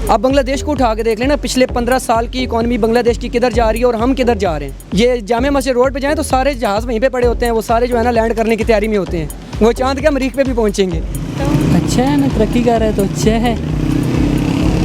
आप बांग्लादेश को उठा के देख लेना, पिछले 15 साल की इकॉनमी बांग्लादेश की किधर जा रही है और हम किधर जा रहे हैं। ये जामे मस्जिद रोड पे जाएं तो सारे जहाज़ वहीं पे पड़े होते हैं, वो सारे जो है ना लैंड करने की तैयारी में होते हैं, वो चांद के मरीख पे भी पहुँचेंगे। अच्छा है ना, तरक्की कर रहा है तो अच्छा है,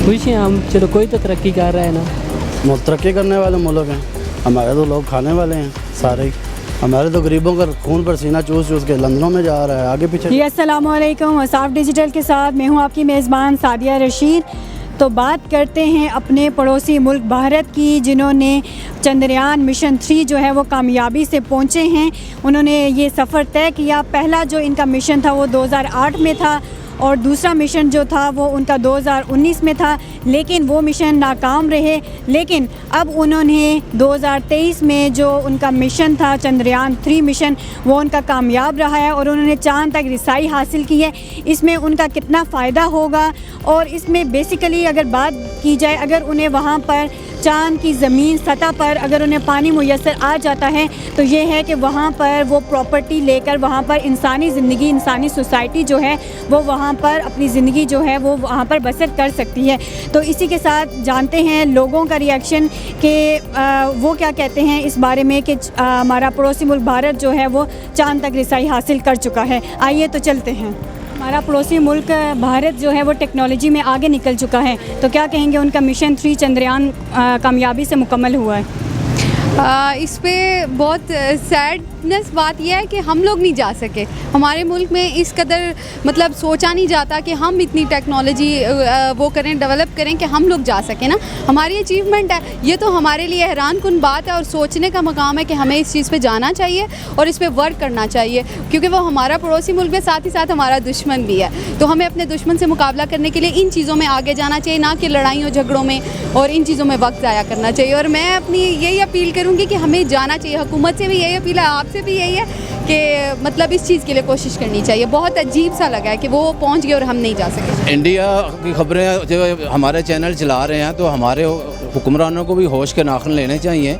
खुश हैं हम। चलो कोई तो तरक्की कर रहा है ना। तरक्की करने वाले मुल्क हैं, हमारे तो लोग खाने वाले हैं सारे ही। हमारे तो गरीबों का खून पसीना चूस चूस के लंदनों में जा रहा है आगे पीछे। जी अस्सलाम वालेकुम, वसाफ डिजिटल के साथ मैं हूँ आपकी मेज़बान सादिया रशीद। तो बात करते हैं अपने पड़ोसी मुल्क भारत की, जिन्होंने चंद्रयान मिशन 3 जो है वो कामयाबी से पहुँचे हैं। उन्होंने ये सफ़र तय किया। पहला जो इनका मिशन था वो 2008 में था और दूसरा मिशन जो था वो उनका 2019 में था, लेकिन वो मिशन नाकाम रहे। लेकिन अब उन्होंने 2023 में जो उनका मिशन था चंद्रयान 3 मिशन, वो उनका कामयाब रहा है और उन्होंने चांद तक रिसाई हासिल की है। इसमें उनका कितना फ़ायदा होगा और इसमें बेसिकली अगर बात की जाए, अगर उन्हें वहाँ पर चांद की ज़मीन सतह पर अगर उन्हें पानी मुयस्सर आ जाता है तो ये है कि वहाँ पर वो प्रॉपर्टी लेकर वहाँ पर इंसानी ज़िंदगी, इंसानी सोसाइटी जो है वो वहाँ पर अपनी ज़िंदगी जो है वो वहाँ पर बसर कर सकती है। तो इसी के साथ जानते हैं लोगों का रिएक्शन कि वो क्या कहते हैं इस बारे में कि हमारा पड़ोसी मुल्क भारत जो है वो चांद तक रिसाई हासिल कर चुका है। आइए तो चलते हैं। हमारा पड़ोसी मुल्क भारत जो है वो टेक्नोलॉजी में आगे निकल चुका है, तो क्या कहेंगे उनका मिशन 3 चंद्रयान कामयाबी से मुकम्मल हुआ है? इस पे बहुत सैडनेस बात यह है कि हम लोग नहीं जा सके। हमारे मुल्क में इस कदर मतलब सोचा नहीं जाता कि हम इतनी टेक्नोलॉजी वो करें, डेवलप करें कि हम लोग जा सकें ना। हमारी अचीवमेंट है ये, तो हमारे लिए हैरान कुन बात है और सोचने का मकाम है कि हमें इस चीज़ पे जाना चाहिए और इस पे वर्क करना चाहिए, क्योंकि वो हमारा पड़ोसी मुल्क है, साथ ही साथ हमारा दुश्मन भी है। तो हमें अपने दुश्मन से मुकाबला करने के लिए इन चीज़ों में आगे जाना चाहिए, ना कि लड़ाइयों झगड़ों में और इन चीज़ों में वक्त ज़ाया करना चाहिए। और मैं अपनी यही अपील करूँगी कि हमें जाना चाहिए। हुकूमत से भी यही अपील है, आपसे भी यही है कि मतलब इस चीज़ के लिए कोशिश करनी चाहिए। बहुत अजीब सा लगा है कि वो पहुंच गए और हम नहीं जा सके। इंडिया की खबरें जो हमारे चैनल चला रहे हैं तो हमारे हुक्मरानों को भी होश के नाखून लेने चाहिए।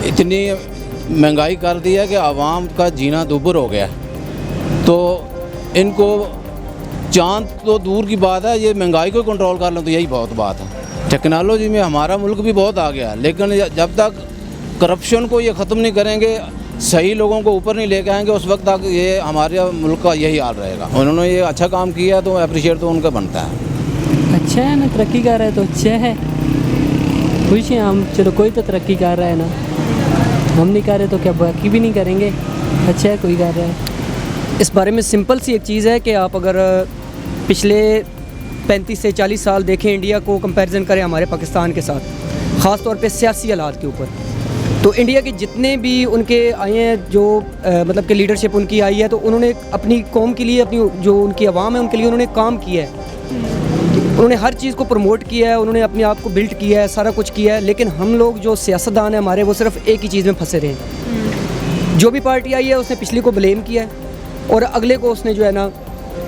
इतनी महंगाई कर दी है कि आवाम का जीना दुभर हो गया, तो इनको चांद तो दूर की बात है, ये महंगाई को कंट्रोल कर लें तो यही बहुत बात है। टेक्नोलॉजी में हमारा मुल्क भी बहुत आ गया, लेकिन जब तक करप्शन को ये ख़त्म नहीं करेंगे, सही लोगों को ऊपर नहीं लेके आएंगे, उस वक्त तक ये हमारे मुल्क का यही हाल रहेगा। उन्होंने ये अच्छा काम किया तो अप्रिशिएट तो उनका बनता है। अच्छा है ना, तरक्की कर रहा है तो अच्छा है, खुश हैं हम। चलो कोई तो तरक्की कर रहा है ना, हम नहीं कर रहे तो क्या बाकी भी नहीं करेंगे। अच्छा है कोई कर रहा है। इस बारे में सिंपल सी एक चीज़ है कि आप अगर पिछले 35 से 40 साल देखें इंडिया को, कंपैरिजन करें हमारे पाकिस्तान के साथ, ख़ास तौर पे सियासी हालात के ऊपर, तो इंडिया के जितने भी उनके आए हैं जो मतलब कि लीडरशिप उनकी आई है, तो उन्होंने अपनी कौम के लिए, अपनी जो उनकी आवाम है उनके लिए उन्होंने काम किया है। उन्होंने हर चीज़ को प्रमोट किया है, उन्होंने अपने आप को बिल्ड किया है, सारा कुछ किया है। लेकिन हम लोग जो सियासतदान हैं हमारे, वो सिर्फ एक ही चीज़ में फंसे रहे हैं। जो भी पार्टी आई है उसने पिछली को ब्लेम किया है और अगले को उसने जो है ना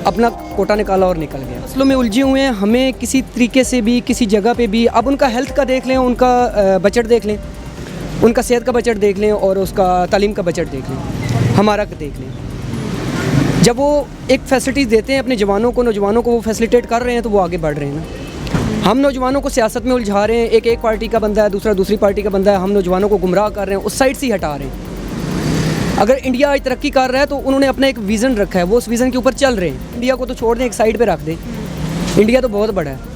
अपना कोटा निकाला और निकल गया। मसलों में उलझे हुए हैं। हमें किसी तरीके से भी, किसी जगह पे भी, अब उनका हेल्थ का देख लें, उनका बजट देख लें, उनका सेहत का बजट देख लें और उसका तालीम का बजट देख लें, हमारा का देख लें। जब वो एक फैसिलिटीज़ देते हैं अपने जवानों को, नौजवानों को वो फैसिलिटेट कर रहे हैं, तो वो आगे बढ़ रहे हैं ना। हम नौजवानों को सियासत में उलझा रहे हैं, एक पार्टी का बंदा है, दूसरा दूसरी पार्टी का बंदा है, हम नौजवानों को गुमराह कर रहे हैं, उस साइड से ही हटा रहे हैं। अगर इंडिया आज तरक्की कर रहा है तो उन्होंने अपना एक विज़न रखा है, वो उस विज़न के ऊपर चल रहे हैं। इंडिया को तो छोड़ दें, एक साइड पर रख दें, इंडिया तो बहुत बड़ा है।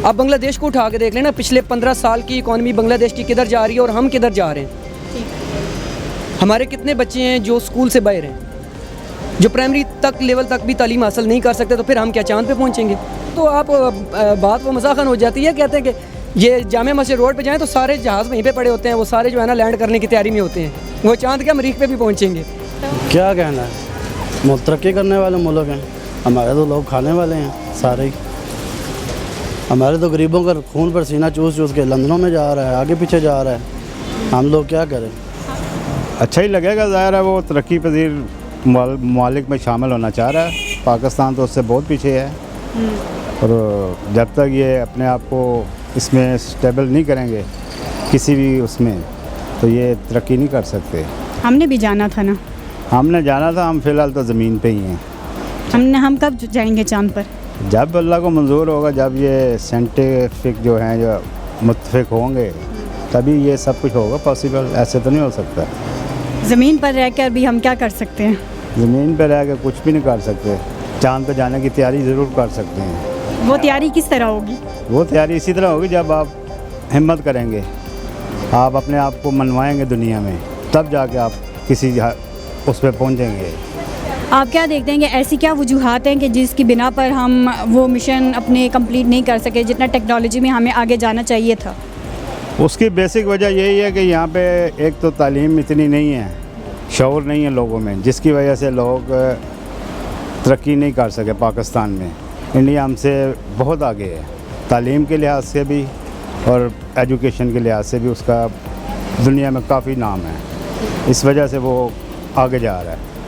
आप बांग्लादेश को उठा के देख लेना, पिछले 15 साल की इकॉनमी बांग्लादेश की किधर जा रही है और हम किधर जा रहे हैं। हमारे कितने बच्चे हैं जो स्कूल से बाहर हैं, जो प्राइमरी तक लेवल तक भी तालीम हासिल नहीं कर सकते, तो फिर हम क्या चांद पे पहुंचेंगे? तो आप बात वो मजाकन हो जाती है, कहते हैं कि ये जामे मस्जिद रोड पे जाएं तो सारे जहाज़ वहीं पे पड़े होते हैं, वो सारे जो है ना लैंड करने की तैयारी में होते हैं, वो चांद के मरीख पे भी पहुँचेंगे। क्या कहना है, तरक्की करने वाले मुल्क हैं, हमारे तो लोग खाने वाले हैं सारे ही। हमारे तो गरीबों का खून पसीना चूस चूस के लंदनों में जा रहा है, आगे पीछे जा रहा है। हम लोग क्या करें? अच्छा ही लगेगा, ज़ाहिर है वो तरक्की पजीर मालिक में शामिल होना चाह रहा है। पाकिस्तान तो उससे बहुत पीछे है, और जब तक ये अपने आप को इसमें स्टेबल नहीं करेंगे किसी भी उसमें, तो ये तरक्की नहीं कर सकते। हमने भी जाना था ना, हमने जाना था, हम फ़िलहाल तो ज़मीन पे ही हैं। हम कब जाएंगे चांद पर? जब अल्लाह को मंजूर होगा, जब ये साइंटिफिक जो हैं जो मुत्तफिक होंगे, तभी ये सब कुछ होगा पॉसिबल, ऐसे तो नहीं हो सकता। ज़मीन पर रहकर भी हम क्या कर सकते हैं? ज़मीन पर रह के कुछ भी नहीं कर सकते, चांद पर जाने की तैयारी ज़रूर कर सकते हैं। वो तैयारी किस तरह होगी? वो तैयारी इसी तरह होगी जब आप हिम्मत करेंगे, आप अपने आप को मनवाएंगे दुनिया में, तब जाके आप किसी उस पर पहुँचेंगे। आप क्या देखते हैं कि ऐसी क्या वजूहात हैं कि जिसकी बिना पर हम वो मिशन अपने कंप्लीट नहीं कर सके जितना टेक्नोलॉजी में हमें आगे जाना चाहिए था? उसकी बेसिक वजह यही है कि यहाँ पे एक तो तालीम इतनी नहीं है, शऊर नहीं है लोगों में, जिसकी वजह से लोग तरक्की नहीं कर सके पाकिस्तान में। इंडिया हमसे बहुत आगे है, तालीम के लिहाज से भी और एजुकेशन के लिहाज से भी उसका दुनिया में काफ़ी नाम है, इस वजह से वो आगे जा रहा है।